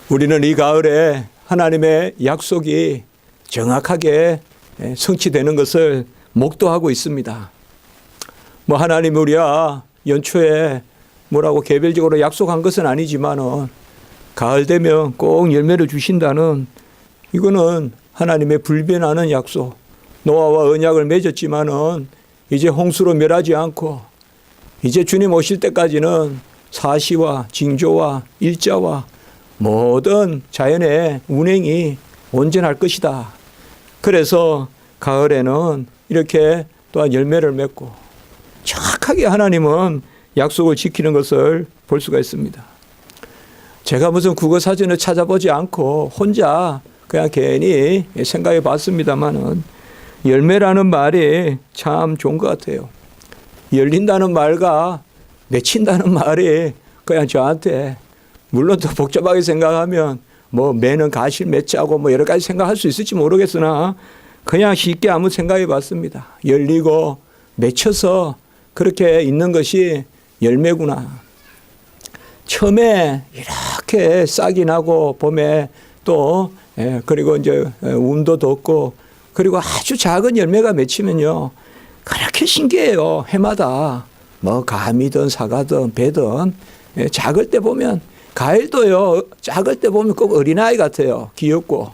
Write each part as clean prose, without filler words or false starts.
우리는 이 가을에 하나님의 약속이 정확하게 성취되는 것을 목도하고 있습니다. 뭐 하나님 우리와 연초에 뭐라고 개별적으로 약속한 것은 아니지만은 가을 되면 꼭 열매를 주신다는 이거는 하나님의 불변하는 약속. 노아와 언약을 맺었지만은 이제 홍수로 멸하지 않고 이제 주님 오실 때까지는 사시와 징조와 일자와 모든 자연의 운행이 온전할 것이다. 그래서 가을에는 이렇게 또한 열매를 맺고 정확하게 하나님은 약속을 지키는 것을 볼 수가 있습니다. 제가 무슨 국어 사전을 찾아보지 않고 혼자 그냥 괜히 생각해 봤습니다만은 열매라는 말이 참 좋은 것 같아요. 열린다는 말과 맺힌다는 말이 그냥 저한테 물론 더 복잡하게 생각하면 뭐 매는 가실 맺자고 뭐 여러 가지 생각할 수 있을지 모르겠으나 그냥 쉽게 한번 생각해 봤습니다. 열리고 맺혀서 그렇게 있는 것이 열매구나. 처음에 이렇게 싹이 나고 봄에 또 그리고 이제 운도 돋고 그리고 아주 작은 열매가 맺히면요 그렇게 신기해요. 해마다 뭐 감이든 사과든 배든 작을 때 보면 과일도요 작을 때 보면 꼭 어린아이 같아요. 귀엽고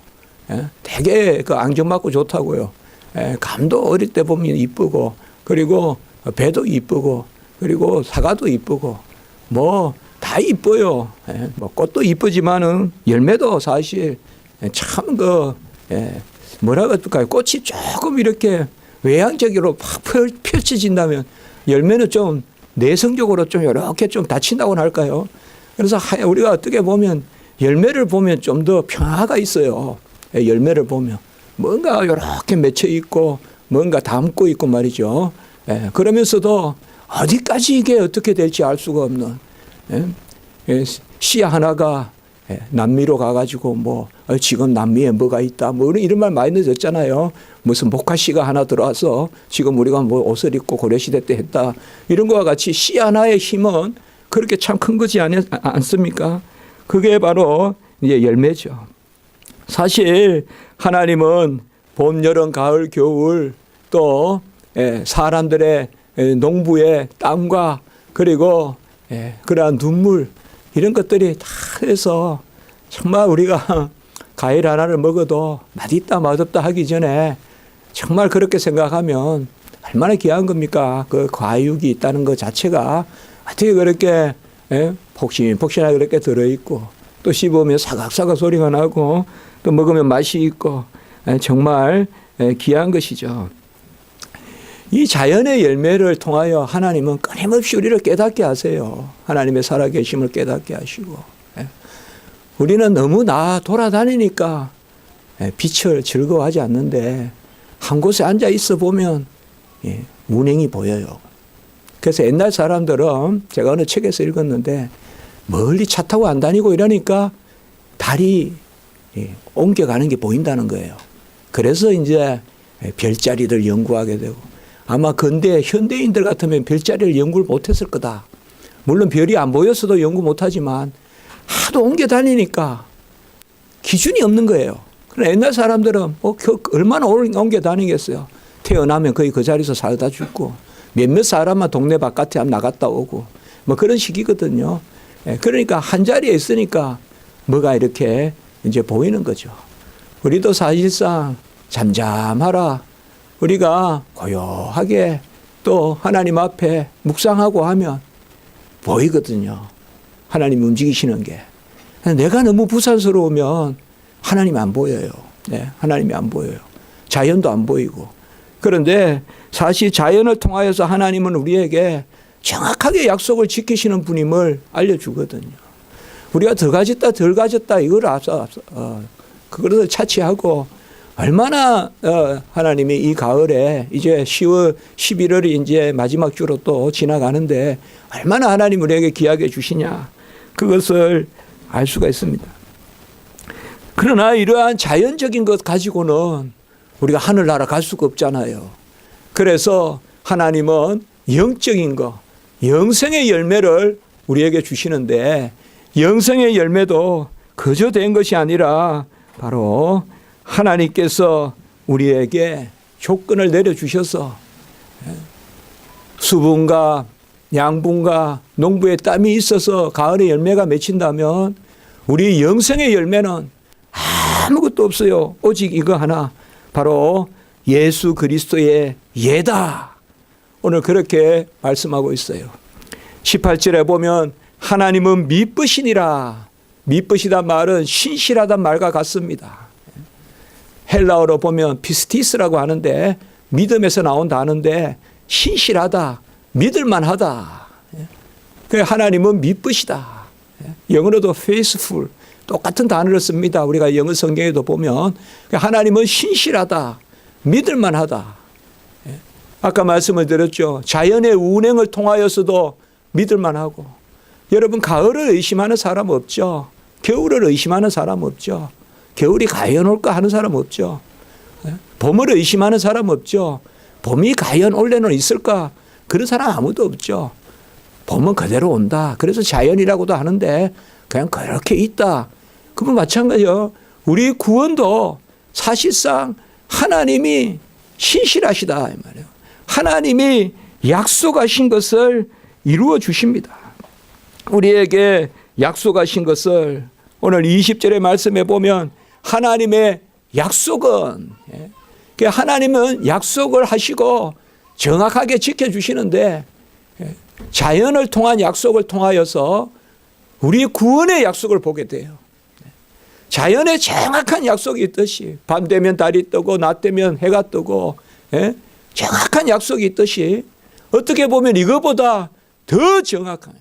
되게 그 앙증맞고 좋다고요. 감도 어릴 때 보면 이쁘고 그리고 배도 이쁘고 그리고 사과도 이쁘고 뭐 다 이뻐요. 뭐 꽃도 이쁘지만은 열매도 사실 참 뭐라 그럴까요? 꽃이 조금 이렇게 외향적으로 팍 펼쳐진다면 열매는 좀 내성적으로 좀 이렇게 좀 닫힌다고 할까요? 그래서 우리가 어떻게 보면 열매를 보면 좀 더 평화가 있어요. 열매를 보면 뭔가 이렇게 맺혀 있고 뭔가 담고 있고 말이죠. 그러면서도 어디까지 이게 어떻게 될지 알 수가 없는 씨앗 하나가 남미로 가가지고 뭐 지금 남미에 뭐가 있다 뭐 이런 말 많이 늦었잖아요. 무슨 목화씨가 하나 들어와서 지금 우리가 뭐 옷을 입고 고려시대 때 했다 이런 거와 같이 씨 하나의 힘은 그렇게 참 큰 거지 않습니까? 그게 바로 이제 열매죠. 사실 하나님은 봄, 여름, 가을, 겨울 또 사람들의 농부의 땀과 그리고 그러한 눈물 이런 것들이 다 해서 정말 우리가 과일 하나를 먹어도 맛있다 맛없다 하기 전에 정말 그렇게 생각하면 얼마나 귀한 겁니까? 그 과육이 있다는 것 자체가 어떻게 그렇게 폭신폭신하게 그렇게 들어있고 또 씹으면 사각사각 소리가 나고 또 먹으면 맛이 있고 정말 귀한 것이죠. 이 자연의 열매를 통하여 하나님은 끊임없이 우리를 깨닫게 하세요. 하나님의 살아계심을 깨닫게 하시고 우리는 너무 돌아다니니까 빛을 즐거워하지 않는데 한 곳에 앉아 있어 보면 운행이 보여요. 그래서 옛날 사람들은 제가 어느 책에서 읽었는데 멀리 차 타고 안 다니고 이러니까 달이 옮겨가는 게 보인다는 거예요. 그래서 이제 별자리를 연구하게 되고 아마 근대 현대인들 같으면 별자리를 연구를 못했을 거다. 물론 별이 안 보였어도 연구 못하지만 하도 옮겨 다니니까 기준이 없는 거예요. 그러나 옛날 사람들은 얼마나 옮겨 다니겠어요. 태어나면 거의 그 자리에서 살다 죽고 몇몇 사람만 동네 바깥에 한번 나갔다 오고 뭐 그런 식이거든요. 그러니까 한 자리에 있으니까 뭐가 이렇게 이제 보이는 거죠. 우리도 사실상 잠잠하라. 우리가 고요하게 또 하나님 앞에 묵상하고 하면 보이거든요. 하나님 움직이시는 게. 내가 너무 부산스러우면 하나님이 안 보여요. 하나님이 안 보여요. 자연도 안 보이고. 그런데 사실 자연을 통하여서 하나님은 우리에게 정확하게 약속을 지키시는 분임을 알려주거든요. 우리가 더 가졌다 덜 가졌다 이걸 그것을 차치하고 얼마나 하나님이 이 가을에 이제 10월, 11월이 이제 마지막 주로 또 지나가는데 얼마나 하나님 우리에게 귀하게 주시냐 그것을 알 수가 있습니다. 그러나 이러한 자연적인 것 가지고는 우리가 하늘나라 갈 수가 없잖아요. 그래서 하나님은 영적인 것, 영생의 열매를 우리에게 주시는데 영생의 열매도 그저 된 것이 아니라 바로 하나님께서 우리에게 조건을 내려주셔서 수분과 양분과 농부의 땀이 있어서 가을에 열매가 맺힌다면 우리 영생의 열매는 아무것도 없어요. 오직 이거 하나, 바로 예수 그리스도의 예다. 오늘 그렇게 말씀하고 있어요. 18절에 보면 하나님은 미쁘시니라. 미쁘시단 말은 신실하단 말과 같습니다. 헬라어로 보면 피스티스라고 하는데 믿음에서 나온 단어인데 신실하다, 믿을만하다. 하나님은 미쁘시다. 영어로도 faithful, 똑같은 단어를 씁니다. 우리가 영어 성경에도 보면 하나님은 신실하다, 믿을만하다. 아까 말씀을 드렸죠. 자연의 운행을 통하여서도 믿을만하고. 여러분, 가을을 의심하는 사람 없죠. 겨울을 의심하는 사람 없죠. 겨울이 과연 올까 하는 사람 없죠. 봄을 의심하는 사람 없죠. 봄이 과연 올해는 있을까? 그런 사람 아무도 없죠. 봄은 그대로 온다. 그래서 자연이라고도 하는데 그냥 그렇게 있다. 그건 마찬가지요. 우리 구원도 사실상 하나님이 신실하시다 이 말이에요. 하나님이 약속하신 것을 이루어 주십니다. 우리에게 약속하신 것을 오늘 20절의 말씀에 보면 하나님의 약속은, 하나님은 약속을 하시고 정확하게 지켜주시는데 자연을 통한 약속을 통하여서 우리 구원의 약속을 보게 돼요. 자연에 정확한 약속이 있듯이 밤 되면 달이 뜨고 낮 되면 해가 뜨고 정확한 약속이 있듯이 어떻게 보면 이거보다 더 정확한,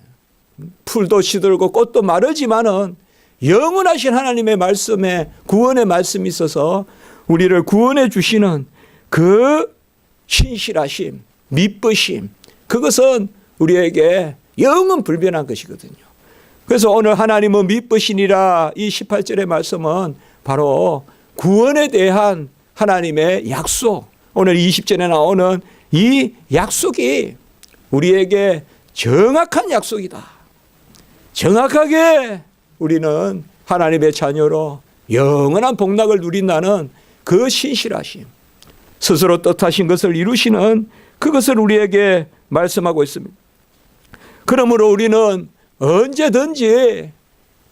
풀도 시들고 꽃도 마르지만은 영원하신 하나님의 말씀에 구원의 말씀이 있어서 우리를 구원해 주시는 그 신실하심, 미쁘심, 그것은 우리에게 영원 불변한 것이거든요. 그래서 오늘 하나님은 미쁘시니라 이 18절의 말씀은 바로 구원에 대한 하나님의 약속, 오늘 20절에 나오는 이 약속이 우리에게 정확한 약속이다. 정확하게 우리는 하나님의 자녀로 영원한 복락을 누린다는 그 신실하심, 스스로 뜻하신 것을 이루시는 그것을 우리에게 말씀하고 있습니다. 그러므로 우리는 언제든지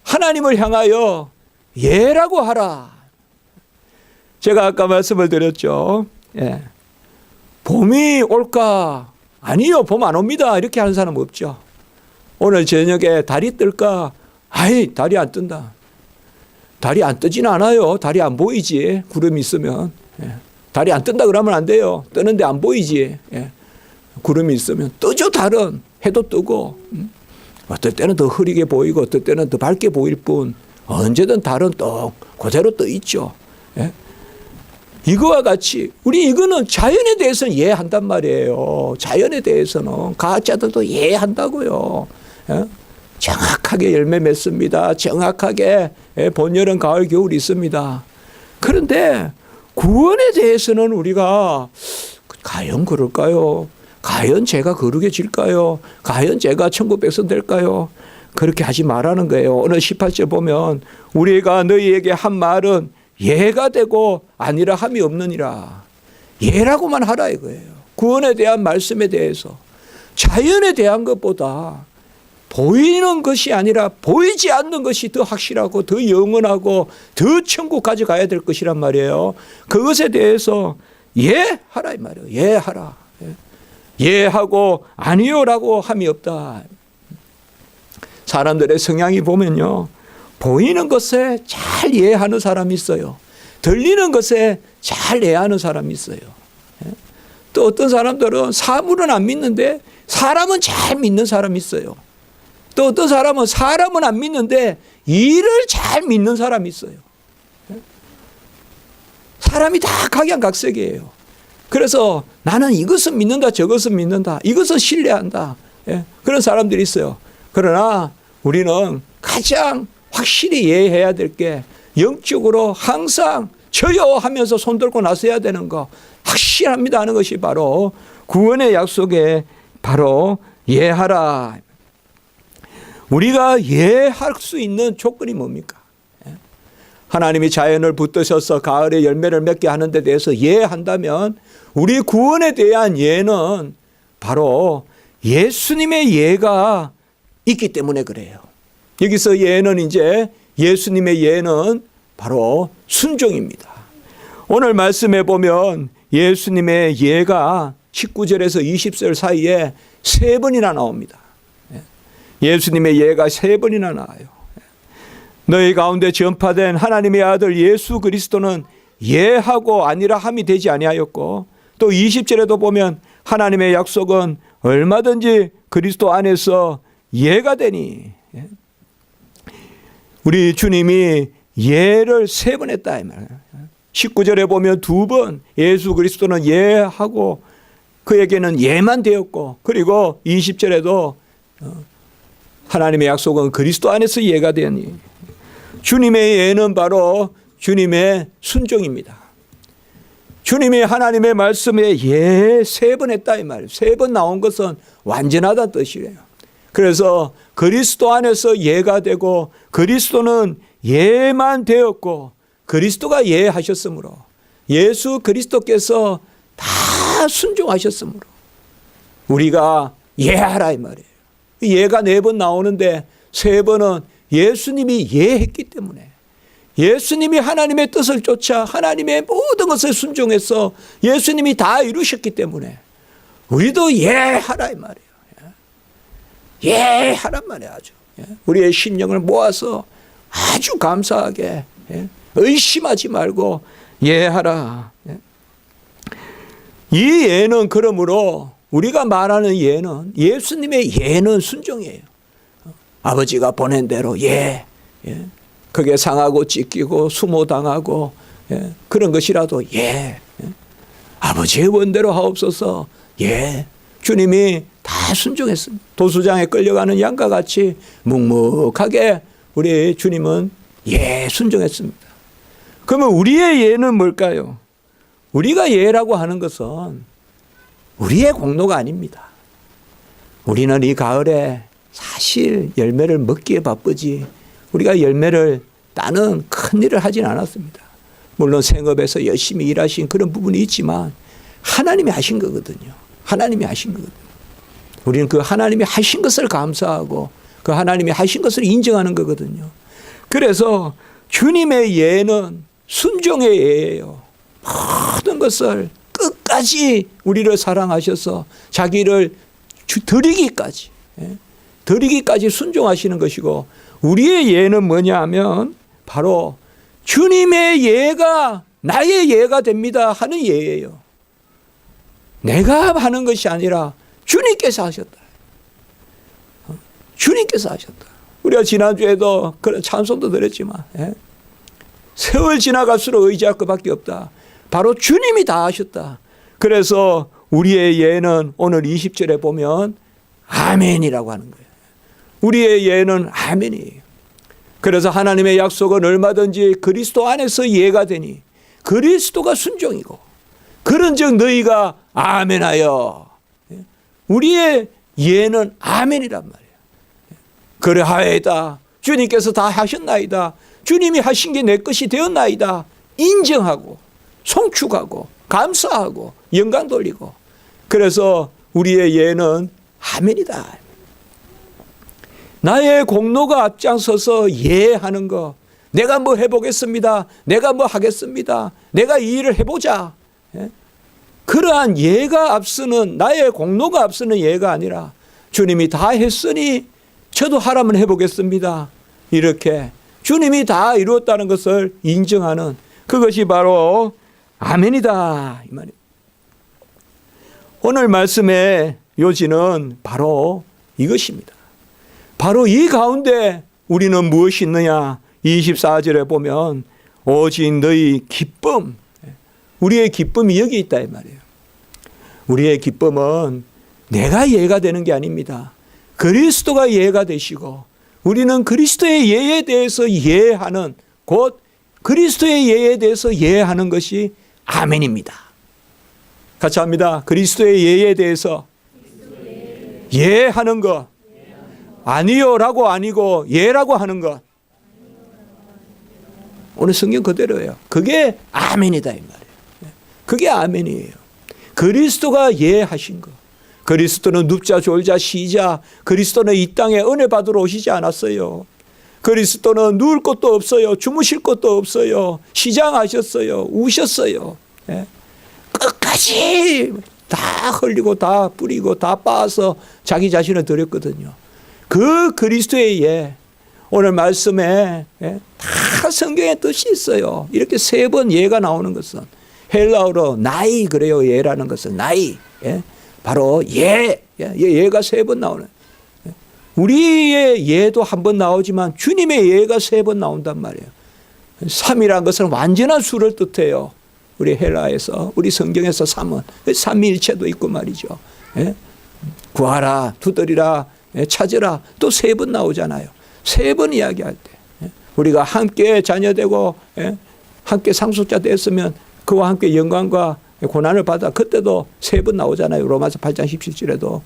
하나님을 향하여 예라고 하라. 제가 아까 말씀을 드렸죠. 봄이 올까? 아니요, 봄 안 옵니다. 이렇게 하는 사람 없죠. 오늘 저녁에 달이 뜰까? 아이, 달이 안 뜬다. 달이 안 뜨지는 않아요. 달이 안 보이지. 구름이 있으면. 달이 안 뜬다 그러면 안 돼요. 뜨는데 안 보이지. 구름이 있으면 뜨죠. 달은 해도 뜨고 어떨 때는 더 흐리게 보이고 어떨 때는 더 밝게 보일 뿐 언제든 달은 또 그대로 떠 있죠. 이거와 같이 우리 이거는 자연에 대해서는 이해한단 말이에요. 자연에 대해서는 과학자들도 이해한다고요. 정확하게 열매 맺습니다. 정확하게 본, 여름, 가을, 겨울이 있습니다. 그런데 구원에 대해서는 우리가 과연 그럴까요? 과연 제가 거룩해 질까요? 과연 제가 천국 백성 될까요? 그렇게 하지 말라는 거예요. 오늘 18절 보면 우리가 너희에게 한 말은 예가 되고 아니라 함이 없느니라. 예라고만 하라 이거예요. 구원에 대한 말씀에 대해서. 자연에 대한 것보다 보이는 것이 아니라 보이지 않는 것이 더 확실하고 더 영원하고 더 천국까지 가야 될 것이란 말이에요. 그것에 대해서 예하라 이 말이에요. 예하라. 예하고 아니요라고 함이 없다. 사람들의 성향이 보면요, 보이는 것에 잘 이해하는 사람이 있어요. 들리는 것에 잘 이해하는 사람이 있어요. 또 어떤 사람들은 사물은 안 믿는데 사람은 잘 믿는 사람이 있어요. 또 어떤 사람은 사람은 안 믿는데 일을 잘 믿는 사람이 있어요. 사람이 다 각양각색이에요. 그래서 나는 이것은 믿는다, 저것은 믿는다, 이것은 신뢰한다. 그런 사람들이 있어요. 그러나 우리는 가장 확실히 이해해야 될 게 영적으로 항상 저요 하면서 손들고 나서야 되는 거 확실합니다 하는 것이 바로 구원의 약속에 바로 예하라. 우리가 예할 수 있는 조건이 뭡니까? 하나님이 자연을 붙드셔서 가을에 열매를 맺게 하는 데 대해서 예한다면 우리 구원에 대한 예는 바로 예수님의 예가 있기 때문에 그래요. 여기서 예는 이제 예수님의 예는 바로 순종입니다. 오늘 말씀에 보면 예수님의 예가 19절에서 20절 사이에 3번이나 나옵니다. 예수님의 예가 3번이나 나와요. 너희 가운데 전파된 하나님의 아들 예수 그리스도는 예하고 아니라 함이 되지 아니하였고, 또 20절에도 보면 하나님의 약속은 얼마든지 그리스도 안에서 예가 되니, 우리 주님이 예를 3번 했다 이 말이에요. 19절에 보면 2번 예수 그리스도는 예하고 그에게는 예만 되었고, 그리고 20절에도 하나님의 약속은 그리스도 안에서 예가 되니, 주님의 예는 바로 주님의 순종입니다. 주님이 하나님의 말씀에 예 3번 했다 이 말이에요. 3번 나온 것은 완전하다는 뜻이래요. 그래서 그리스도 안에서 예가 되고 그리스도는 예만 되었고 그리스도가 예하셨으므로 예수 그리스도께서 다 순종하셨으므로 우리가 예하라 이 말이에요. 예가 4번 나오는데 3번은 예수님이 예했기 때문에, 예수님이 하나님의 뜻을 쫓아 하나님의 모든 것을 순종해서 예수님이 다 이루셨기 때문에 우리도 예하라 이 말이에요. 예하란 말이에요. 아주 우리의 심령을 모아서 아주 감사하게 의심하지 말고 예하라. 이 예는 그러므로 우리가 말하는 예는 예수님의 예는 순종이에요. 아버지가 보낸 대로 그게 상하고 찢기고 수모당하고 그런 것이라도 아버지의 원대로 하옵소서. 주님이 다 순종했습니다. 도수장에 끌려가는 양과 같이 묵묵하게 우리 주님은 순종했습니다. 그러면 우리의 예는 뭘까요? 우리가 예라고 하는 것은 우리의 공로가 아닙니다. 우리는 이 가을에 사실 열매를 먹기에 바쁘지 우리가 열매를 따는 큰 일을 하진 않았습니다. 물론 생업에서 열심히 일하신 그런 부분이 있지만 하나님이 하신 거거든요. 하나님이 하신 거거든요. 우리는 그 하나님이 하신 것을 감사하고 그 하나님이 하신 것을 인정하는 거거든요. 그래서 주님의 예는 순종의 예예요. 모든 것을 끝까지 우리를 사랑하셔서 자기를 드리기까지 순종하시는 것이고, 우리의 예는 뭐냐 하면 바로 주님의 예가 나의 예가 됩니다 하는 예예요. 내가 하는 것이 아니라 주님께서 하셨다. 주님께서 하셨다. 우리가 지난주에도 그런 찬송도 드렸지만 세월 지나갈수록 의지할 것밖에 없다. 바로 주님이 다 하셨다. 그래서 우리의 예는 오늘 20절에 보면 아멘이라고 하는 거예요. 우리의 예는 아멘이에요. 그래서 하나님의 약속은 얼마든지 그리스도 안에서 예가 되니 그리스도가 순종이고, 그런즉 너희가 아멘하여. 우리의 예는 아멘이란 말이에요. 그러하이다. 주님께서 다 하셨나이다. 주님이 하신 게 내 것이 되었나이다. 인정하고 송축하고 감사하고 영광 돌리고, 그래서 우리의 예는 아멘이다. 나의 공로가 앞장서서 예하는 거, 내가 뭐 해보겠습니다, 내가 뭐 하겠습니다, 내가 이 일을 해보자, 그러한 예가 앞서는, 나의 공로가 앞서는 예가 아니라 주님이 다 했으니 저도 하라면 해보겠습니다, 이렇게 주님이 다 이루었다는 것을 인정하는 그것이 바로 아멘이다 이 말이에요. 오늘 말씀의 요지는 바로 이것입니다. 바로 이 가운데 우리는 무엇이 있느냐? 24절에 보면 오직 너희 기쁨, 우리의 기쁨이 여기 있다 이 말이에요. 우리의 기쁨은 내가 예가 되는 게 아닙니다. 그리스도가 예가 되시고 우리는 그리스도의 예에 대해서 예하는, 곧 그리스도의 예에 대해서 예하는 것이 아멘입니다. 같이 합니다. 그리스도의 예에 대해서 예하는 것, 아니요라고 아니고 예라고 하는 것. 오늘 성경 그대로예요. 그게 아멘이다 이 말이에요. 그게 아멘이에요. 그리스도가 예하신 거. 그리스도는 눕자 졸자 쉬자. 그리스도는 이 땅에 은혜 받으러 오시지 않았어요. 그리스도는 누울 곳도 없어요. 주무실 곳도 없어요. 시장하셨어요. 우셨어요. 끝까지 다 흘리고 다 뿌리고 다 빻아서 자기 자신을 드렸거든요. 그 그리스도의 예, 오늘 말씀에 다 성경에 뜻이 있어요. 이렇게 3번 예가 나오는 것은 헬라어로 나이 그래요. 예라는 것은 나이. 바로 예가 3번 나오는. 우리의 예도 한 번 나오지만 주님의 예가 3번 나온단 말이에요. 3이라는 것은 완전한 수를 뜻해요. 우리 헬라에서, 우리 성경에서 3은 삼위일체도 있고 말이죠. 구하라, 두드리라, 찾으라 또 3번 나오잖아요. 3번 이야기할 때 우리가 함께 자녀되고 함께 상속자 됐으면 그와 함께 영광과 고난을 받아 그때도 3번 나오잖아요. 로마서 8장 17절에도.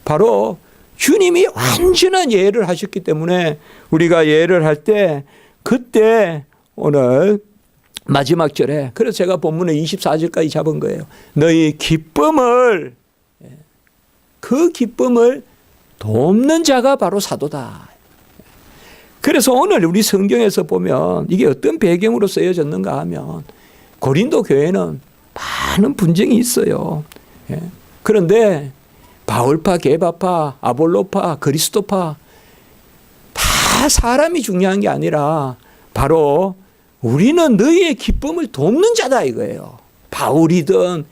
바로 주님이 완전한 예를 하셨기 때문에 우리가 예를 할 때 그때 오늘 마지막 절에, 그래서 제가 본문에 24절까지 잡은 거예요. 너희 기쁨을, 그 기쁨을 돕는 자가 바로 사도다. 그래서 오늘 우리 성경에서 보면 이게 어떤 배경으로 쓰여졌는가 하면 고린도 교회는 많은 분쟁이 있어요. 그런데 바울파, 게바파, 아볼로파, 그리스도파 다 사람이 중요한 게 아니라 바로 우리는 너희의 기쁨을 돕는 자다 이거예요. 바울이든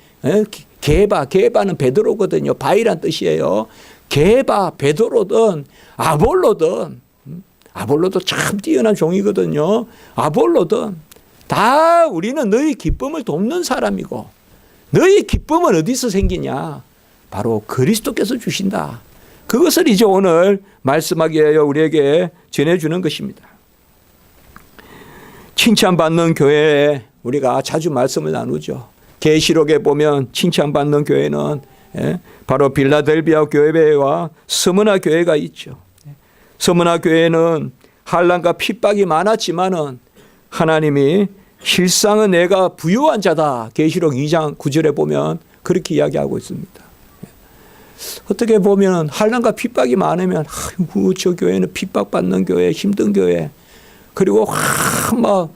게바는 베드로거든요. 바이란 뜻이에요. 게바, 베드로든 아볼로든, 아볼로도 참 뛰어난 종이거든요. 아볼로든 다 우리는 너희 기쁨을 돕는 사람이고, 너희 기쁨은 어디서 생기냐? 바로 그리스도께서 주신다. 그것을 이제 오늘 말씀하기 위하여 우리에게 전해주는 것입니다. 칭찬받는 교회에 우리가 자주 말씀을 나누죠. 계시록에 보면 칭찬받는 교회는 바로 빌라델비아 교회와 스무나 교회가 있죠. 스무나 교회는 환난과 핍박이 많았지만은 하나님이 실상은 내가 부유한 자다. 계시록 2장 9절에 보면 그렇게 이야기하고 있습니다. 어떻게 보면 환난과 핍박이 많으면 아이고 저 교회는 핍박받는 교회, 힘든 교회, 그리고 막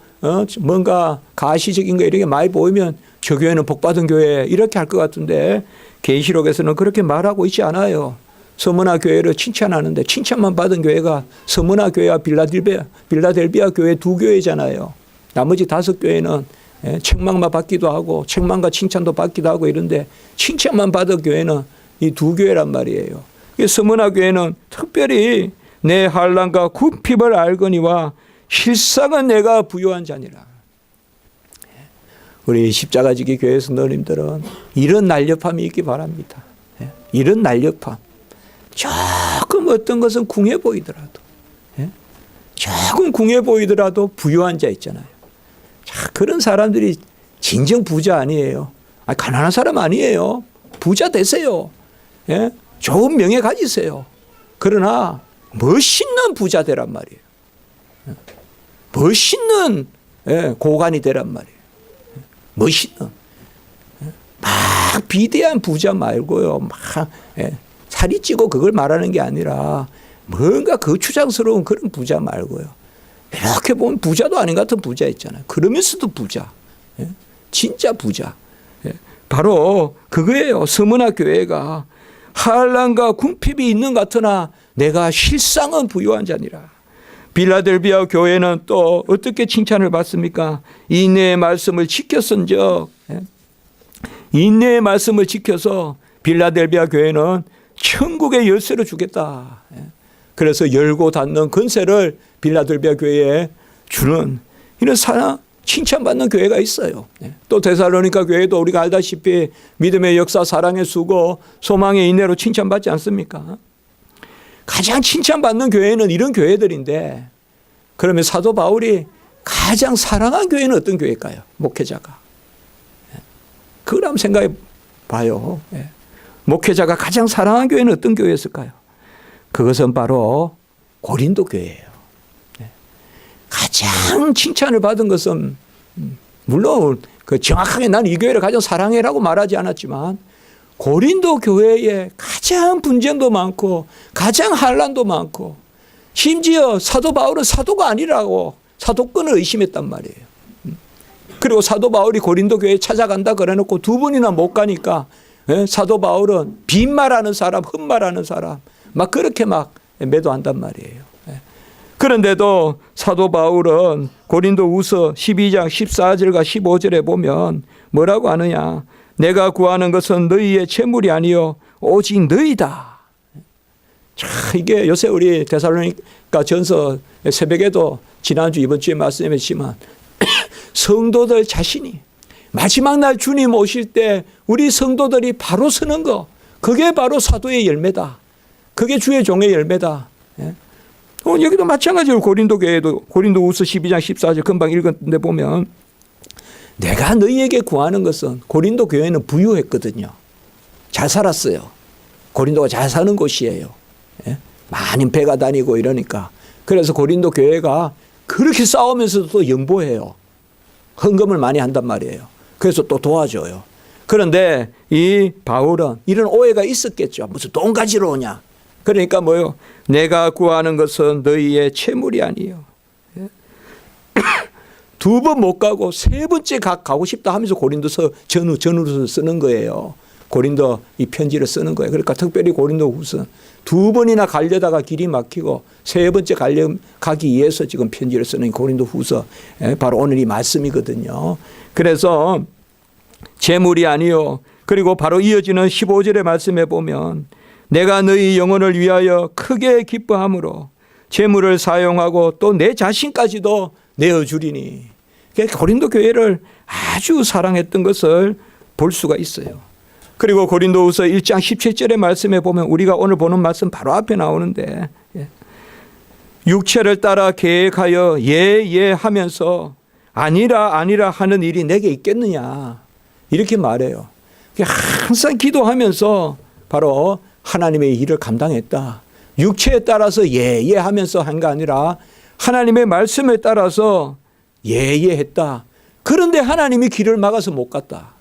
뭔가 가시적인 거 이렇게 많이 보이면 저 교회는 복받은 교회 이렇게 할 것 같은데 계시록에서는 그렇게 말하고 있지 않아요. 서문화 교회를 칭찬하는데 칭찬만 받은 교회가 서문화 교회와 빌라델비아 교회 2교회잖아요. 나머지 5교회는 책망만 받기도 하고 책망과 칭찬도 받기도 하고 이런데 칭찬만 받은 교회는 이 2교회란 말이에요. 서문화 교회는 특별히 내 환난과 굽핍을 알거니와 실상은 내가 부유한 자니라. 우리 십자가지기 교회 성도님들은 이런 날렵함이 있기 바랍니다. 이런 날렵함. 조금 어떤 것은 궁해 보이더라도, 조금 궁해 보이더라도 부유한 자 있잖아요. 자, 그런 사람들이 진정 부자 아니에요. 가난한 사람 아니에요. 부자 되세요. 좋은 명예 가지세요. 그러나 멋있는 부자 되란 말이에요. 멋있는 고관이 되란 말이에요. 멋있는 막 비대한 부자 말고요. 막 살이 찌고 그걸 말하는 게 아니라 뭔가 거추장스러운 그런 부자 말고요. 이렇게 보면 부자도 아닌 것 같은 부자 있잖아요. 그러면서도 부자. 진짜 부자. 바로 그거예요. 서문화 교회가 환난과 궁핍이 있는 것 같으나 내가 실상은 부유한 자니라. 빌라델비아 교회는 또 어떻게 칭찬을 받습니까? 인내의 말씀을 지켰은즉, 인내의 말씀을 지켜서 빌라델비아 교회는 천국의 열쇠를 주겠다. 그래서 열고 닫는 권세를 빌라델비아 교회에 주는 이런 칭찬받는 교회가 있어요. 또 데살로니가 교회도 우리가 알다시피 믿음의 역사, 사랑의 수고, 소망의 인내로 칭찬받지 않습니까? 가장 칭찬받는 교회는 이런 교회들인데, 그러면 사도 바울이 가장 사랑한 교회는 어떤 교회일까요? 목회자가. 그걸 한번 생각해 봐요. 목회자가 가장 사랑한 교회는 어떤 교회였을까요? 그것은 바로 고린도 교회예요. 가장 칭찬을 받은 것은 물론 그 정확하게 나는 이 교회를 가장 사랑해라고 말하지 않았지만 고린도 교회에 가장 분쟁도 많고 가장 환난도 많고 심지어 사도 바울은 사도가 아니라고 사도권을 의심했단 말이에요. 그리고 사도 바울이 고린도 교회에 찾아간다 그래놓고 두 번이나 못 가니까 사도 바울은 빈말하는 사람, 헛말하는 사람 막 그렇게 막 매도한단 말이에요. 그런데도 사도 바울은 고린도후서 12장 14절과 15절에 보면 뭐라고 하느냐? 내가 구하는 것은 너희의 채물이 아니요 오직 너희다. 자, 이게 요새 우리 데살로니가 전서 새벽에도 지난주 이번 주에 말씀했지만 성도들 자신이 마지막 날 주님 오실 때 우리 성도들이 바로 서는 거 그게 바로 사도의 열매다. 그게 주의 종의 열매다. 여기도 마찬가지로 고린도 교회도 고린도후서 12장 14절 금방 읽었는데 보면 내가 너희에게 구하는 것은 고린도 교회는 부유했거든요. 잘 살았어요. 고린도가 잘 사는 곳이에요. 많은 배가 다니고 이러니까. 그래서 고린도 교회가 그렇게 싸우면서도 또 영보해요. 헌금을 많이 한단 말이에요. 그래서 또 도와줘요. 그런데 이 바울은 이런 오해가 있었겠죠. 무슨 돈 가지러 오냐. 그러니까 뭐요? 내가 구하는 것은 너희의 채물이 아니요. 두 번 못 가고 세 번째 가고 싶다 하면서 고린도서 전후로 쓰는 거예요. 고린도 이 편지를 쓰는 거예요. 그러니까 특별히 고린도후서 두 번이나 가려다가 길이 막히고 세 번째 가기 위해서 지금 편지를 쓰는 고린도후서 바로 오늘 이 말씀이거든요. 그래서 재물이 아니요. 그리고 바로 이어지는 15절의 말씀에 보면 내가 너희 영혼을 위하여 크게 기뻐함으로 재물을 사용하고 또 내 자신까지도 내어주리니. 고린도 교회를 아주 사랑했던 것을 볼 수가 있어요. 그리고 고린도후서 1장 17절의 말씀에 보면 우리가 오늘 보는 말씀 바로 앞에 나오는데 육체를 따라 계획하여 예 하면서 아니라 하는 일이 내게 있겠느냐 이렇게 말해요. 항상 기도하면서 바로 하나님의 일을 감당했다. 육체에 따라서 예 하면서 한 게 아니라 하나님의 말씀에 따라서 예 했다. 그런데 하나님이 길을 막아서 못 갔다.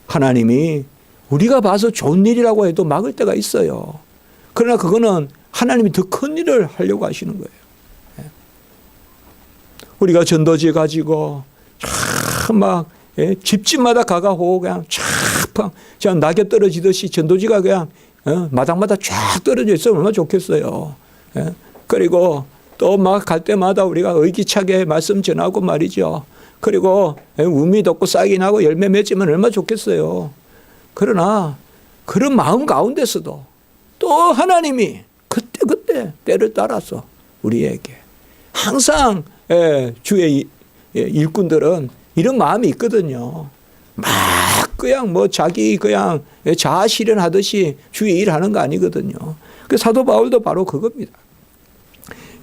하나님이 우리가 봐서 좋은 일이라고 해도 막을 때가 있어요. 그러나 그거는 하나님이 더 큰 일을 하려고 하시는 거예요. 우리가 전도지 가지고 막 집집마다 가가고 그냥 쫙 낙엽 떨어지듯이 전도지가 그냥 마당마다 쫙 떨어져 있으면 얼마나 좋겠어요. 그리고 또 막 갈 때마다 우리가 의기차게 말씀 전하고 말이죠. 그리고 우미 돋고 싹이 나고 열매 맺으면 얼마나 좋겠어요. 그러나 그런 마음 가운데서도 또 하나님이 그때 때를 따라서 우리에게 항상 주의 일꾼들은 이런 마음이 있거든요. 막 그냥 뭐 자기 그냥 자아 실현하듯이 주의 일하는 거 아니거든요. 그 사도 바울도 바로 그겁니다.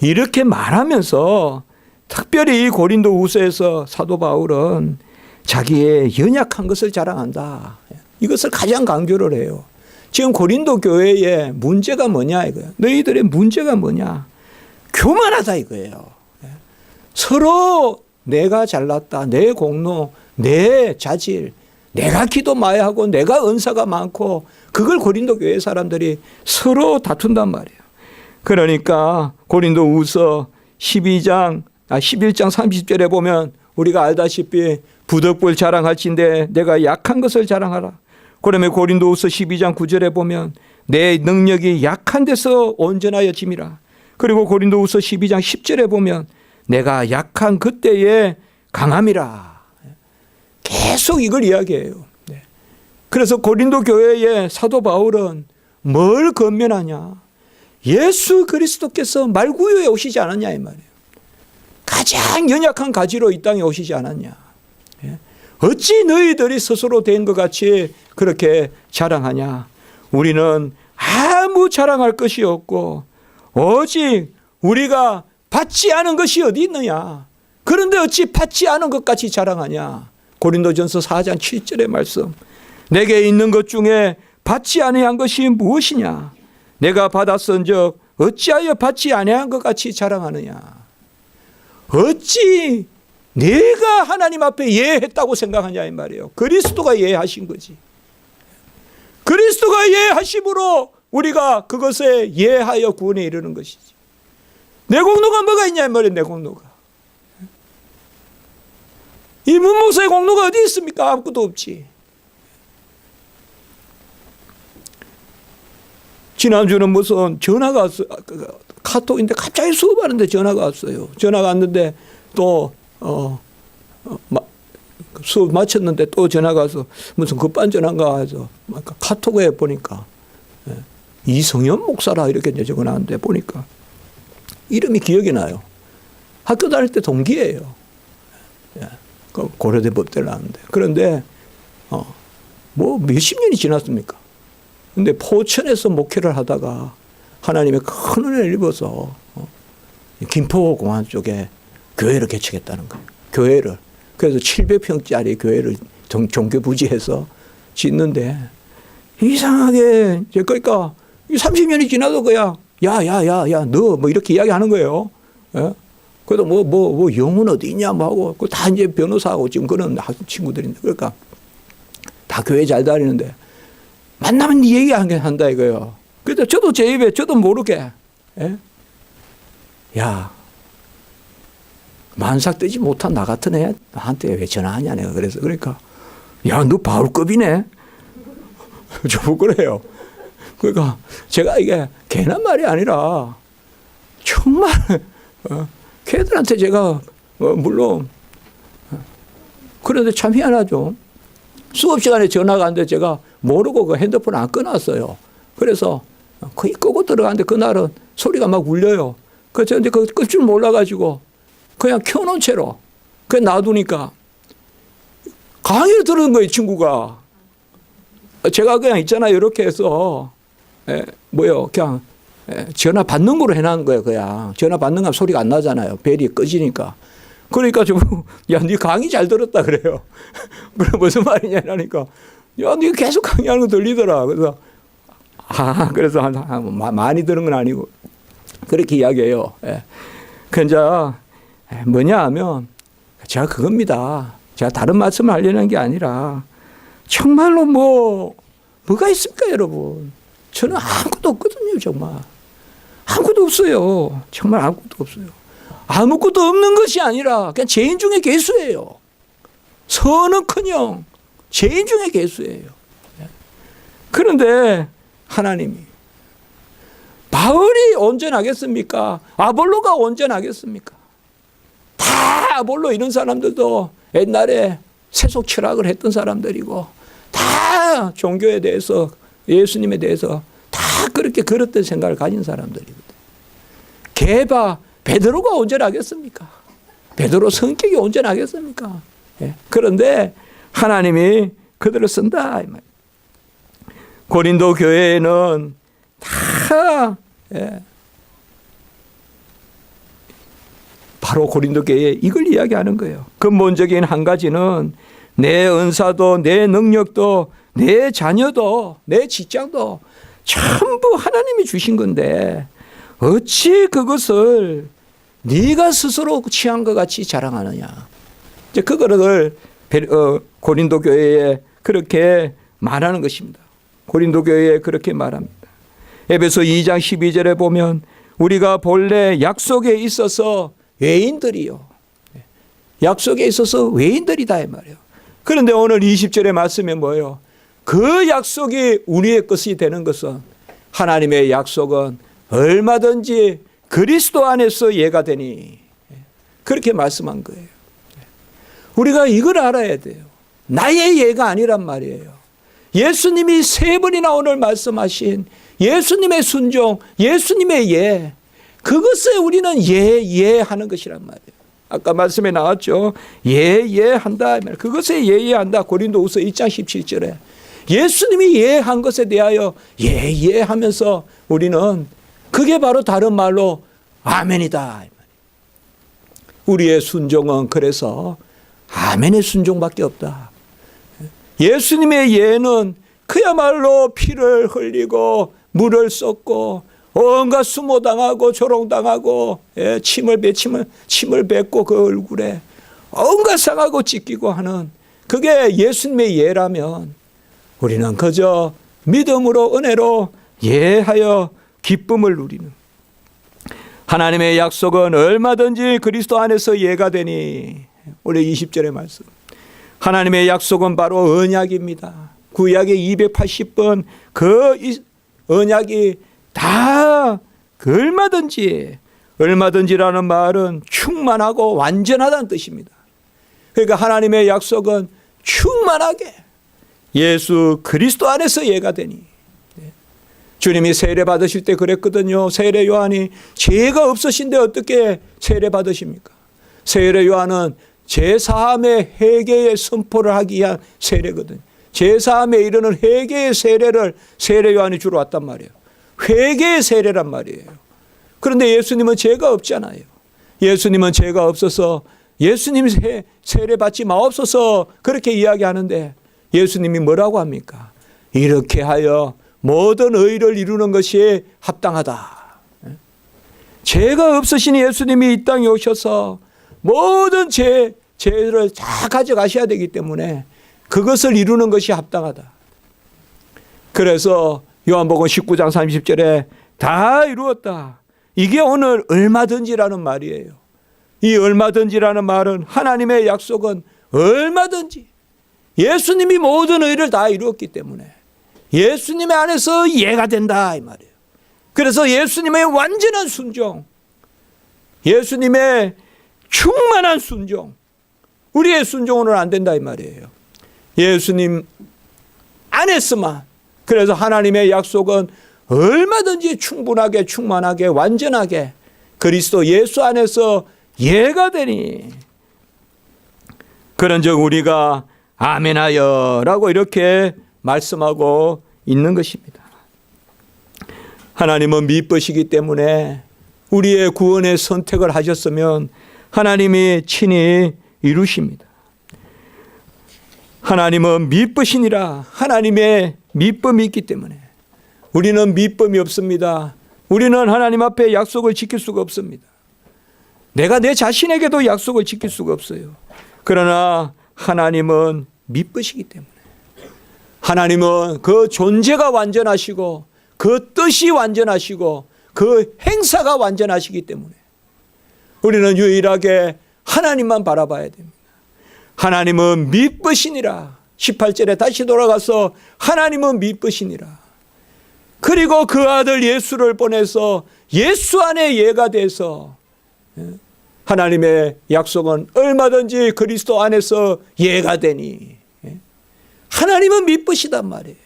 이렇게 말하면서 특별히 고린도후서에서 사도 바울은 자기의 연약한 것을 자랑한다. 이것을 가장 강조를 해요. 지금 고린도 교회의 문제가 뭐냐 이거예요. 너희들의 문제가 뭐냐. 교만하다 이거예요. 서로 내가 잘났다. 내 공로, 내 자질, 내가 기도 많이 하고 내가 은사가 많고 그걸 고린도 교회 사람들이 서로 다툰단 말이에요. 그러니까 고린도후서 11장 30절에 보면 우리가 알다시피 부덕불 자랑할진대 내가 약한 것을 자랑하라. 그러면 고린도후서 12장 9절에 보면 내 능력이 약한 데서 온전하여 짐이라. 그리고 고린도후서 12장 10절에 보면 내가 약한 그때의 강함이라. 계속 이걸 이야기해요. 그래서 고린도 교회의 사도 바울은 뭘 권면하냐. 예수 그리스도께서 말구유에 오시지 않았냐 이 말이에요. 가장 연약한 가지로 이 땅에 오시지 않았냐. 어찌 너희들이 스스로 된 것 같이 그렇게 자랑하냐. 우리는 아무 자랑할 것이 없고 오직 우리가 받지 않은 것이 어디 있느냐. 그런데 어찌 받지 않은 것 같이 자랑하냐. 고린도전서 4장 7절의 말씀. 내게 있는 것 중에 받지 아니한 것이 무엇이냐. 내가 받았은즉 어찌하여 받지 아니한 것 같이 자랑하느냐. 어찌 내가 하나님 앞에 예했다고 생각하냐 이 말이에요. 그리스도가 예하신 거지. 그리스도가 예하심으로 우리가 그것에 예하여 구원에 이르는 것이지. 내 공로가 뭐가 있냐 이 말이에요. 내 공로가. 이 문목사의 공로가 어디 있습니까? 아무것도 없지. 지난주는 무슨 전화가 왔어요. 카톡인데 갑자기 수업하는데 전화가 왔어요. 전화가 왔는데 또 수업 마쳤는데 또 전화가 와서 무슨 급한 전화가 와서 카톡에 보니까 이성현 목사라 이렇게 이제 적어놨는데 보니까 이름이 기억이 나요. 학교 다닐 때 동기예요. 고려대 법대를 나왔는데. 그런데 뭐 몇십 년이 지났습니까? 근데 포천에서 목회를 하다가 하나님의 큰 은혜를 입어서 김포공항 쪽에 교회를 개척했다는 거예요. 교회를. 그래서 700평짜리 교회를 종교 부지해서 짓는데 이상하게 그러니까 30년이 지나도 그냥 야야야야 너 뭐 이렇게 이야기하는 거예요. 예? 그래도 뭐 영혼 어디 있냐 뭐 하고 그 다 이제 변호사하고 지금 그런 친구들인데 그러니까 다 교회 잘 다니는데 만나면 네 얘기 한다 이거예요. 그래서 저도 제 입에 저도 모르게 야 만삭 뜨지 못한 나 같은 애 나한테 왜 전화하냐 내가 그래서 그러니까 야 너 바울급이네. 저 그래요. 그러니까 제가 이게 괜한 말이 아니라 정말 걔들한테 제가 물론 그런데 참 희한하죠. 수업 시간에 전화가 왔는데 제가 모르고 그 핸드폰 안 꺼놨어요. 그래서 거의 끄고 들어갔는데 그날은 소리가 막 울려요. 그래서 이제 그 끌 줄 몰라가지고 그냥 켜놓은 채로 그냥 놔두니까 강의를 들은 거예요, 친구가. 제가 그냥 있잖아요, 이렇게 해서 그냥 전화 받는 거로 해놓은 거예요, 그냥. 전화 받는 거 소리가 안 나잖아요. 벨이 꺼지니까. 그러니까 야, 네 강의 잘 들었다 그래요. 그래 무슨 말이냐 하니까 야, 네 계속 강의하는 거 들리더라. 그래서 그래서 많이 들은 건 아니고 그렇게 이야기해요. 근데 뭐냐 하면 제가 그겁니다. 제가 다른 말씀을 하려는 게 아니라 정말로 뭐가 있을까 여러분. 저는 아무것도 없거든요. 정말 아무것도 없어요. 정말 아무것도 없어요. 아무것도 없는 것이 아니라 그냥 죄인 중에 괴수예요. 선은커녕 죄인 중에 괴수예요. 그런데 하나님이 바울이 온전하겠습니까? 아볼로가 온전하겠습니까? 다 아볼로 이런 사람들도 옛날에 세속 철학을 했던 사람들이고 다 종교에 대해서 예수님에 대해서 다 그렇게 그렇던 생각을 가진 사람들이거든요. 개바 베드로가 온전하겠습니까? 베드로 성격이 온전하겠습니까? 그런데 하나님이 그들을 쓴다. 고린도 교회에는 다 바로 고린도 교회에 이걸 이야기하는 거예요. 근본적인 한 가지는 내 은사도 내 능력도 내 자녀도 내 직장도 전부 하나님이 주신 건데 어찌 그것을 네가 스스로 취한 것 같이 자랑하느냐. 이제 그거를 고린도 교회에 그렇게 말하는 것입니다. 고린도 교회에 그렇게 말합니다. 에베소 2장 12절에 보면 우리가 본래 약속에 있어서 외인들이요. 약속에 있어서 외인들이다 이 말이에요. 그런데 오늘 20절의 말씀에 뭐예요? 그 약속이 우리의 것이 되는 것은 하나님의 약속은 얼마든지 그리스도 안에서 예가 되니 그렇게 말씀한 거예요. 우리가 이걸 알아야 돼요. 나의 예가 아니란 말이에요. 예수님이 3번이나 오늘 말씀하신 예수님의 순종, 예수님의 예, 그것에 우리는 예하는 것이란 말이에요. 아까 말씀에 나왔죠. 예한다. 그것에 예한다. 고린도후서 2장 17절에 예수님이 예한 것에 대하여 예하면서 우리는 그게 바로 다른 말로 아멘이다. 우리의 순종은 그래서 아멘의 순종밖에 없다. 예수님의 예는 그야말로 피를 흘리고 물을 쏟고 온갖 수모당하고 조롱당하고 침을 뱉고 그 얼굴에 온갖 상하고 찢기고 하는 그게 예수님의 예라면 우리는 그저 믿음으로 은혜로 예하여 기쁨을 누리는 하나님의 약속은 얼마든지 그리스도 안에서 예가 되니 우리 20절의 말씀 하나님의 약속은 바로 언약입니다. 구약의 280번 그 언약이 다 얼마든지라는 말은 충만하고 완전하다는 뜻입니다. 그러니까 하나님의 약속은 충만하게 예수 그리스도 안에서 예가 되니 주님이 세례 받으실 때 그랬거든요. 세례 요한이 죄가 없으신데 어떻게 세례 받으십니까? 세례 요한은 제사함의 회개의 선포를 하기 위한 세례거든요. 제사함에 이르는 회개의 세례를 세례 요한이 주로 왔단 말이에요. 회개의 세례란 말이에요. 그런데 예수님은 죄가 없잖아요. 예수님은 죄가 없어서 예수님 세례 받지 마옵소서 그렇게 이야기하는데 예수님이 뭐라고 합니까? 이렇게 하여 모든 의를 이루는 것이 합당하다. 죄가 없으신 예수님이 이 땅에 오셔서 모든 죄를 다 가져가셔야 되기 때문에 그것을 이루는 것이 합당하다. 그래서 요한복음 19장 30절에 다 이루었다. 이게 오늘 얼마든지라는 말이에요. 이 얼마든지라는 말은 하나님의 약속은 얼마든지 예수님이 모든 의를 다 이루었기 때문에 예수님의 안에서 예가 된다 이 말이에요. 그래서 예수님의 완전한 순종, 예수님의 충만한 순종, 우리의 순종은 안 된다 이 말이에요. 예수님 안에서만. 그래서 하나님의 약속은 얼마든지 충분하게 충만하게 완전하게 그리스도 예수 안에서 예가 되니 그런즉 우리가 아멘하여라고 이렇게 말씀하고 있는 것입니다. 하나님은 미쁘시기 때문에 우리의 구원의 선택을 하셨으면 하나님이 친히 이루십니다. 하나님은 미쁘시니라. 하나님의 미쁨이 있기 때문에 우리는 미쁨이 없습니다. 우리는 하나님 앞에 약속을 지킬 수가 없습니다. 내가 내 자신에게도 약속을 지킬 수가 없어요. 그러나 하나님은 미쁘시기 때문에 하나님은 그 존재가 완전하시고 그 뜻이 완전하시고 그 행사가 완전하시기 때문에 우리는 유일하게 하나님만 바라봐야 됩니다. 하나님은 미쁘시니라. 18절에 다시 돌아가서 하나님은 미쁘시니라. 그리고 그 아들 예수를 보내서 예수 안에 예가 돼서 하나님의 약속은 얼마든지 그리스도 안에서 예가 되니 하나님은 미쁘시단 말이에요.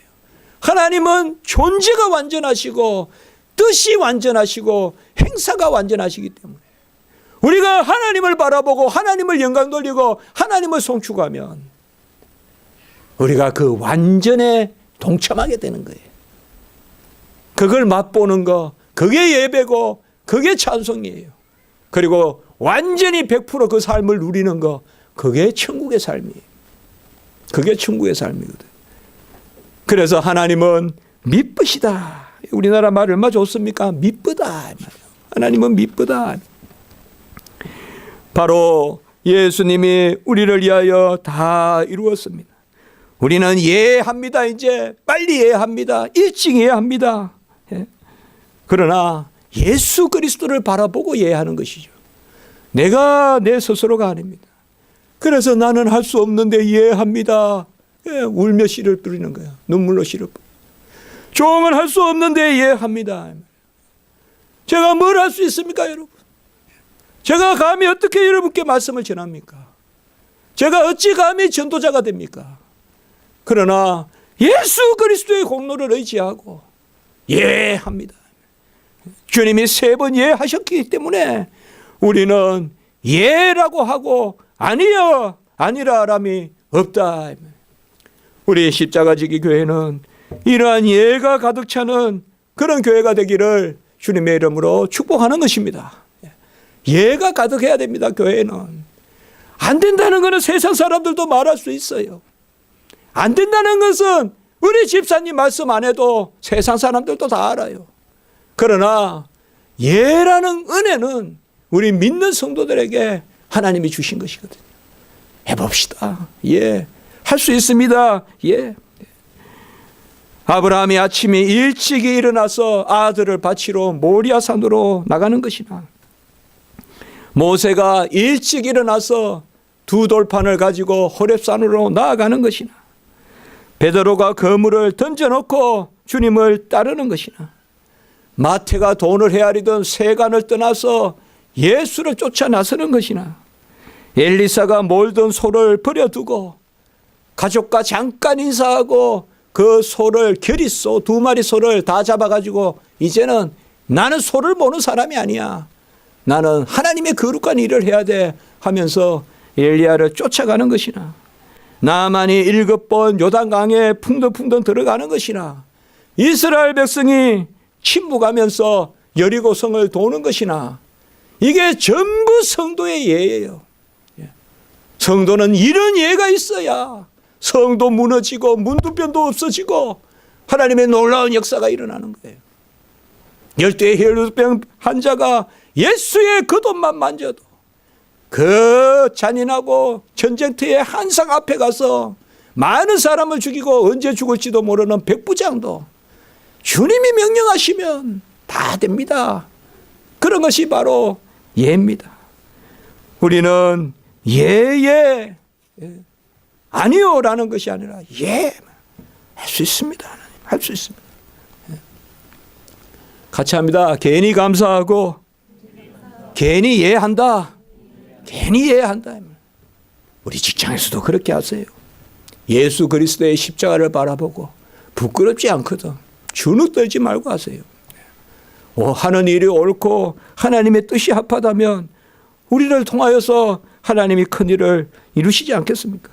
하나님은 존재가 완전하시고 뜻이 완전하시고 행사가 완전하시기 때문에 우리가 하나님을 바라보고 하나님을 영광 돌리고 하나님을 송축하면 우리가 그 완전에 동참하게 되는 거예요. 그걸 맛보는 거, 그게 예배고 그게 찬송이에요. 그리고 완전히 100% 그 삶을 누리는 거, 그게 천국의 삶이에요. 그게 천국의 삶이거든. 그래서 하나님은 미쁘시다. 우리나라 말 얼마 좋습니까? 미쁘다. 하나님은 미쁘다. 바로 예수님이 우리를 위하여 다 이루었습니다. 우리는 예합니다. 이제 빨리 예합니다. 일찍 예합니다. 그러나 예수 그리스도를 바라보고 예하는 것이죠. 내가 내 스스로가 아닙니다. 그래서 나는 할 수 없는데 예합니다. 울며 씨를 뿌리는 거야. 눈물로 씨를 뿌려. 종은 할 수 없는데 예합니다. 제가 뭘 할 수 있습니까, 여러분? 제가 감히 어떻게 여러분께 말씀을 전합니까? 제가 어찌 감히 전도자가 됩니까? 그러나 예수 그리스도의 공로를 의지하고 예합니다. 주님이 3번 예하셨기 때문에 우리는 예라고 하고 아니요, 아니라람이 없다. 우리 십자가지기 교회는 이러한 예가 가득 차는 그런 교회가 되기를 주님의 이름으로 축복하는 것입니다. 예가 가득해야 됩니다. 교회는. 안 된다는 것은 세상 사람들도 말할 수 있어요. 안 된다는 것은 우리 집사님 말씀 안 해도 세상 사람들도 다 알아요. 그러나 예라는 은혜는 우리 믿는 성도들에게 하나님이 주신 것이거든요. 해봅시다. 예. 할 수 있습니다. 예. 아브라함이 아침에 일찍이 일어나서 아들을 바치러 모리아산으로 나가는 것이나, 모세가 일찍 일어나서 두 돌판을 가지고 호렙산으로 나아가는 것이나, 베드로가 그물을 던져놓고 주님을 따르는 것이나, 마태가 돈을 헤아리던 세간을 떠나서 예수를 쫓아 나서는 것이나, 엘리사가 몰던 소를 버려두고 가족과 잠깐 인사하고 그 소를, 결의소 2마리 소를 다 잡아가지고 이제는 나는 소를 보는 사람이 아니야, 나는 하나님의 거룩한 일을 해야 돼 하면서 엘리야를 쫓아가는 것이나, 나만이 7번 요단강에 풍덩풍덩 들어가는 것이나, 이스라엘 백성이 침묵하면서 여리고성을 도는 것이나, 이게 전부 성도의 예예요. 성도는 이런 예가 있어야 성도 무너지고 문두병도 없어지고 하나님의 놀라운 역사가 일어나는 거예요. 열두의 혈루병 환자가 예수의 겉옷만 만져도 그 잔인하고 전쟁터의 한상 앞에 가서 많은 사람을 죽이고 언제 죽을지도 모르는 백부장도 주님이 명령하시면 다 됩니다. 그런 것이 바로 예입니다. 우리는 예 아니요 라는 것이 아니라 예, 할 수 있습니다. 할 수 있습니다. 같이 합니다. 괜히 감사하고 괜히 예한다. 괜히 예한다. 우리 직장에서도 그렇게 하세요. 예수 그리스도의 십자가를 바라보고 부끄럽지 않거든 주눅 들지 말고 하세요. 하는 일이 옳고 하나님의 뜻이 합하다면 우리를 통하여서 하나님이 큰 일을 이루시지 않겠습니까?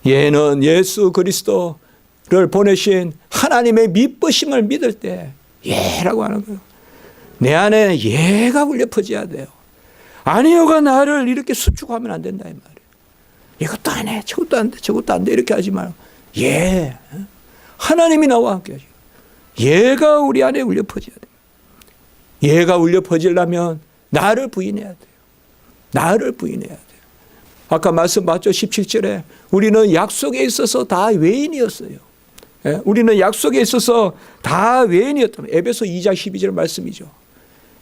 예는 예수 그리스도를 보내신 하나님의 미쁘심을 믿을 때 예라고 하는 거예요. 내 안에 예가 울려 퍼져야 돼요. 아니요가 나를 이렇게 수축하면 안 된다 이 말이에요. 이것도 안 해, 저것도 안 돼, 저것도 안 돼 이렇게 하지 말고 예, 하나님이 나와 함께 하시고 예가 우리 안에 울려 퍼져야 돼요. 예가 울려 퍼지려면 나를 부인해야 돼요. 나를 부인해야 돼요. 아까 말씀 봤죠? 17절에 우리는 약속에 있어서 다 외인이었어요. 예? 우리는 약속에 있어서 다 외인이었다. 에베소 2장 12절 말씀이죠.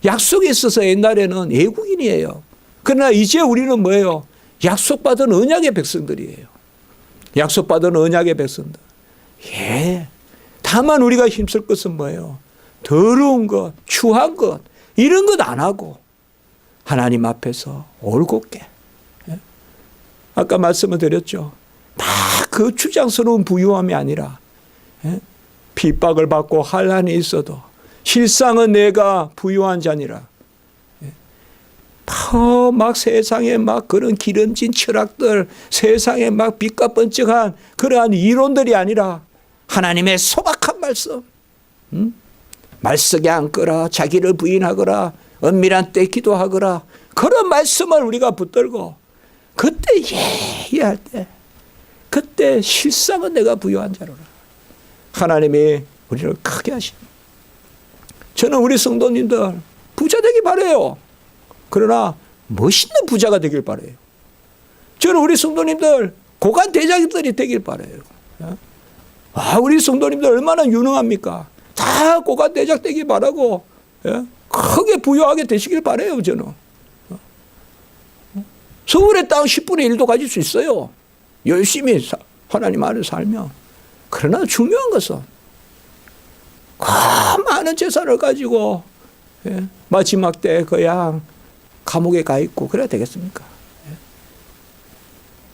약속에 있어서 옛날에는 애국인이에요. 그러나 이제 우리는 뭐예요? 약속받은 언약의 백성들이에요. 약속받은 언약의 백성들. 예. 다만 우리가 힘쓸 것은 뭐예요? 더러운 것, 추한 것, 이런 것 안 하고 하나님 앞에서 올곧게. 예? 아까 말씀을 드렸죠. 다 그 추장스러운 부유함이 아니라 예? 핍박을 받고 환난이 있어도 실상은 내가 부유한 자니라. 예? 막 세상에 막 그런 기름진 철학들, 세상에 막 빛과 번쩍한 그러한 이론들이 아니라 하나님의 소박한 말씀. 말석에 앉거라, 자기를 부인하거라, 은밀한 때 기도하거라. 그런 말씀을 우리가 붙들고 그때 예할 때 그때 실상은 내가 부유한 자로라. 하나님이 우리를 크게 하십니다. 저는 우리 성도님들 부자 되길 바라요. 그러나 멋있는 부자가 되길 바라요. 저는 우리 성도님들 고관 대장들이 되길 바라요. 우리 성도님들 얼마나 유능합니까? 다 고관 대장 되길 바라고 크게 부유하게 되시길 바라요. 저는 서울의 땅 10분의 1도 가질 수 있어요. 열심히 하나님 안에 살면. 그러나 중요한 것은 그 많은 재산을 가지고 마지막 때 그냥 감옥에 가 있고 그래야 되겠습니까?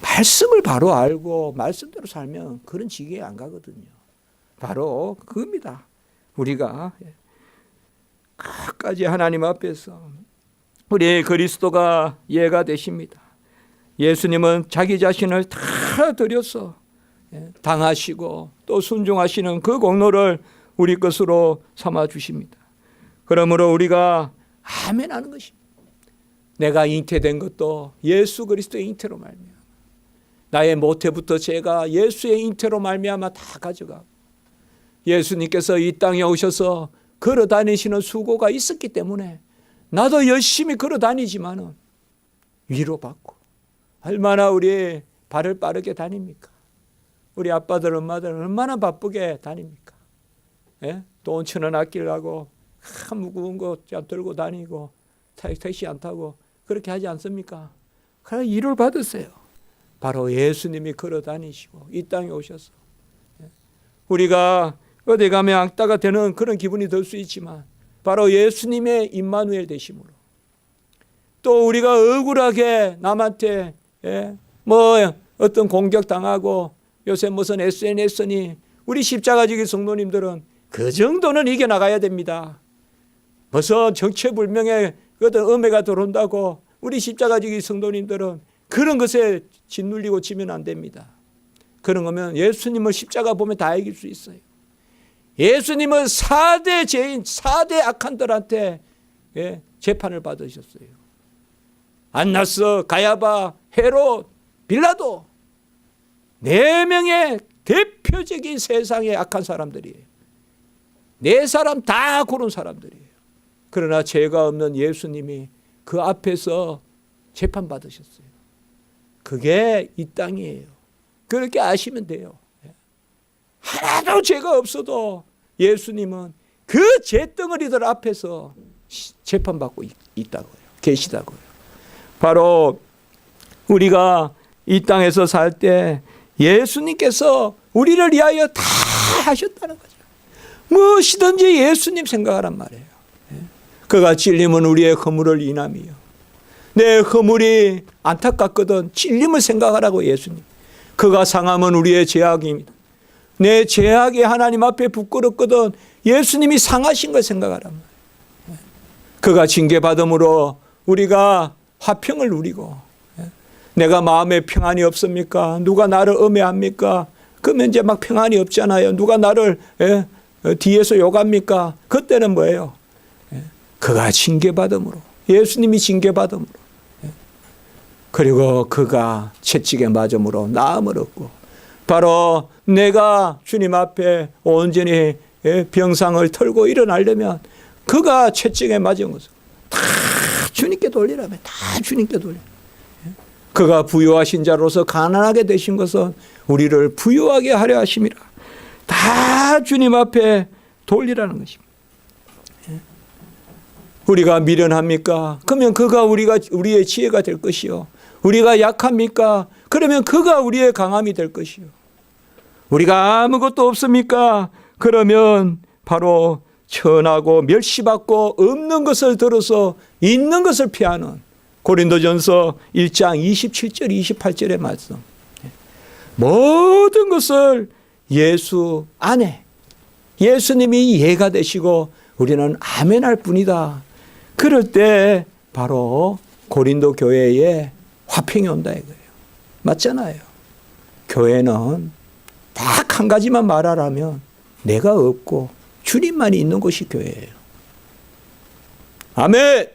말씀을 바로 알고 말씀대로 살면 그런 지경에 안 가거든요. 바로 그겁니다. 우리가 끝까지 하나님 앞에서 우리 그리스도가 예가 되십니다. 예수님은 자기 자신을 다 드려서 당하시고 또 순종하시는 그 공로를 우리 것으로 삼아 주십니다. 그러므로 우리가 아멘 하는 것입니다. 내가 잉태된 것도 예수 그리스도의 잉태로 말미암아, 나의 모태부터 제가 예수의 잉태로 말미암아 다 가져가고, 예수님께서 이 땅에 오셔서 걸어 다니시는 수고가 있었기 때문에 나도 열심히 걸어 다니지만은 위로받고, 얼마나 우리 발을 빠르게 다닙니까? 우리 아빠들 엄마들 얼마나 바쁘게 다닙니까? 예? 돈 1,000원 아끼려고 무거운 거 들고 다니고 택시 안 타고 그렇게 하지 않습니까? 그래 위로를 받으세요. 바로 예수님이 걸어 다니시고 이 땅에 오셔서 우리가 어디 가면 악다가 되는 그런 기분이 들 수 있지만 바로 예수님의 임마누엘 되심으로, 또 우리가 억울하게 남한테 뭐 어떤 공격당하고 요새 무슨 SNS니 우리 십자가지기 성도님들은 그 정도는 이겨나가야 됩니다. 무슨 정체불명의 어떤 음해가 들어온다고 우리 십자가지기 성도님들은 그런 것에 짓눌리고 지면 안 됩니다. 그런 거면 예수님을 십자가 보면 다 이길 수 있어요. 예수님은 4대 죄인, 4대 악한들한테 재판을 받으셨어요. 안나스, 가야바, 헤롯, 빌라도 4명의 대표적인 세상의 악한 사람들이에요. 4사람 다 고른 사람들이에요. 그러나 죄가 없는 예수님이 그 앞에서 재판받으셨어요. 그게 이 땅이에요. 그렇게 아시면 돼요. 하나도 죄가 없어도 예수님은 그 죄덩어리들 앞에서 재판받고 있다고요. 계시다고요. 바로 우리가 이 땅에서 살 때 예수님께서 우리를 위하여 다 하셨다는 거죠. 무엇이든지 예수님 생각하란 말이에요. 그가 찔림은 우리의 허물을 인함이요. 내 허물이 안타깝거든 찔림을 생각하라고 예수님. 그가 상함은 우리의 죄악입니다. 내 죄악이 하나님 앞에 부끄럽거든 예수님이 상하신 걸 생각하란 말이에요. 그가 징계받음으로 우리가 화평을 누리고, 내가 마음에 평안이 없습니까? 누가 나를 음해합니까? 그러면 이제 막 평안이 없잖아요. 누가 나를 뒤에서 욕합니까? 그때는 뭐예요? 그가 징계받음으로, 예수님이 징계받음으로, 그리고 그가 채찍에 맞음으로 나음을 얻고, 바로 내가 주님 앞에 온전히 병상을 털고 일어나려면 그가 채찍에 맞은 것을 다 주님께 돌리라며, 다 주님께 돌려. 그가 부유하신 자로서 가난하게 되신 것은 우리를 부유하게 하려 하심이라. 다 주님 앞에 돌리라는 것입니다. 우리가 미련합니까? 그러면 그가 우리의 지혜가 될 것이요. 우리가 약합니까? 그러면 그가 우리의 강함이 될 것이요. 우리가 아무것도 없습니까? 그러면 바로 천하고 멸시받고 없는 것을 들어서 있는 것을 피하는 고린도전서 1장 27절 28절의 말씀. 모든 것을 예수 안에 예수님이 예가 되시고 우리는 아멘할 뿐이다. 그럴 때 바로 고린도 교회에 화평이 온다 이거예요. 맞잖아요. 교회는 딱 한 가지만 말하라면 내가 없고 주님만이 있는 곳이 교회예요. 아멘.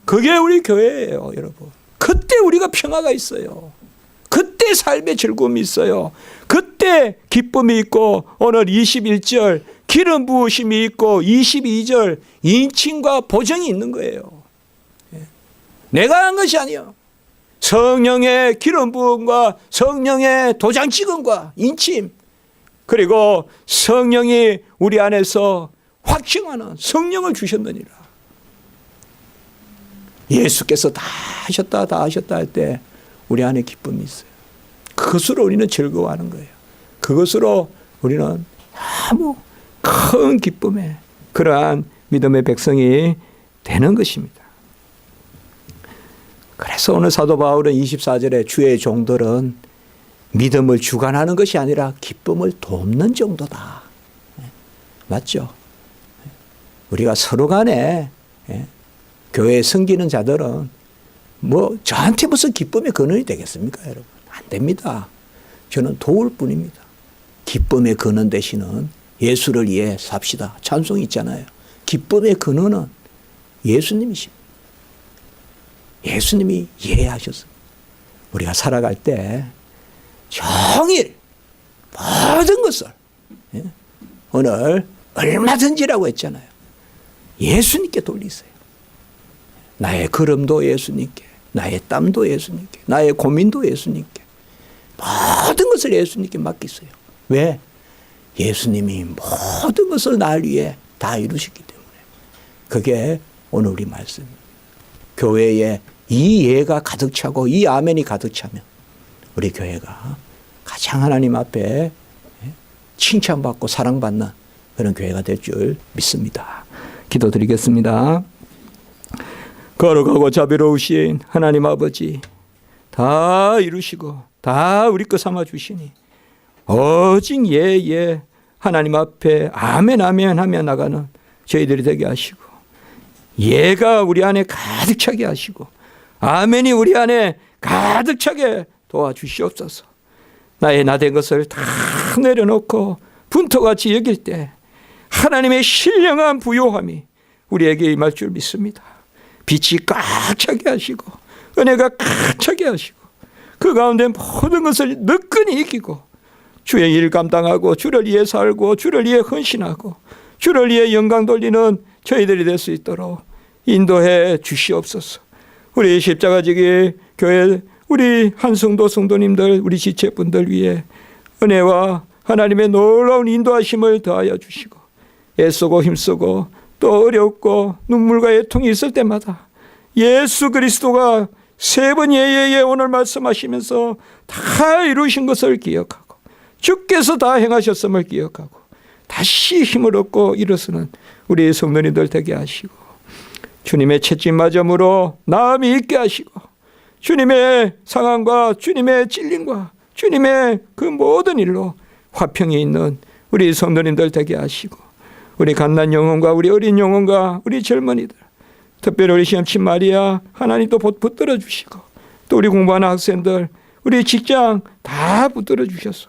그게 우리 교회예요, 여러분. 그때 우리가 평화가 있어요. 그때 삶의 즐거움이 있어요. 그때 기쁨이 있고, 오늘 21절 기름 부으심이 있고 22절 인침과 보정이 있는 거예요. 내가 한 것이 아니에요. 성령의 기름 부음과 성령의 도장 찍음과 인침, 그리고 성령이 우리 안에서 확증하는 성령을 주셨느니라. 예수께서 다 하셨다 할 때 우리 안에 기쁨이 있어요. 그것으로 우리는 즐거워하는 거예요. 그것으로 우리는 너무 큰 기쁨의 그러한 믿음의 백성이 되는 것입니다. 그래서 오늘 사도 바울은 24절에 주의 종들은 믿음을 주관하는 것이 아니라 기쁨을 돕는 정도다. 맞죠? 우리가 서로 간에 교회에 섬기는 자들은 뭐 저한테 무슨 기쁨의 근원이 되겠습니까, 여러분? 안 됩니다. 저는 도울 뿐입니다. 기쁨의 근원 되시는 예수를 위해 삽시다. 찬송이 있잖아요. 기쁨의 근원은 예수님이십니다. 예수님이 이해하셨습니다. 우리가 살아갈 때 종일 모든 것을 오늘 얼마든지라고 했잖아요. 예수님께 돌리세요. 나의 걸음도 예수님께, 나의 땀도 예수님께, 나의 고민도 예수님께, 모든 것을 예수님께 맡기세요. 왜? 예수님이 모든 것을 날 위해 다 이루셨기 때문에. 그게 오늘 우리 말씀입니다. 교회에 이 예가 가득 차고 이 아멘이 가득 차면 우리 교회가 가장 하나님 앞에 칭찬받고 사랑받는 그런 교회가 될 줄 믿습니다. 기도드리겠습니다. 거룩하고 자비로우신 하나님 아버지, 다 이루시고 다 우리 거 삼아 주시니 오직 예 하나님 앞에 아멘 아멘 하며 나가는 저희들이 되게 하시고, 예가 우리 안에 가득 차게 하시고 아멘이 우리 안에 가득 차게 도와주시옵소서. 나의 나된 것을 다 내려놓고 분토같이 여길 때 하나님의 신령한 부요함이 우리에게 임할 줄 믿습니다. 빛이 꽉 차게 하시고 은혜가 꽉 차게 하시고 그 가운데 모든 것을 느끈히 이기고 주의 일 감당하고 주를 위해 살고 주를 위해 헌신하고 주를 위해 영광 돌리는 저희들이 될 수 있도록 인도해 주시옵소서. 우리 십자가지기 교회 우리 한성도 성도님들, 우리 지체분들 위해 은혜와 하나님의 놀라운 인도하심을 더하여 주시고, 애쓰고 힘쓰고 또 어렵고 눈물과 애통이 있을 때마다 예수 그리스도가 세 번 예예예 오늘 말씀하시면서 다 이루신 것을 기억하고 주께서 다 행하셨음을 기억하고 다시 힘을 얻고 일어서는 우리 성도님들 되게 하시고, 주님의 채찍맞음으로 나음이 있게 하시고 주님의 상황과 주님의 찔림과 주님의 그 모든 일로 화평이 있는 우리 성도님들 되게 하시고, 우리 갓난 영혼과 우리 어린 영혼과 우리 젊은이들, 특별히 우리 시험친 마리아 하나님 또 붙들어 주시고, 또 우리 공부하는 학생들, 우리 직장 다 붙들어 주셔서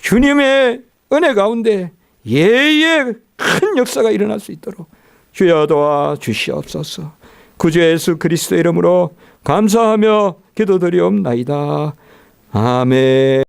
주님의 은혜 가운데 예의 큰 역사가 일어날 수 있도록 주여 도와 주시옵소서. 구주 예수 그리스도 이름으로 감사하며 기도드리옵나이다. 아멘.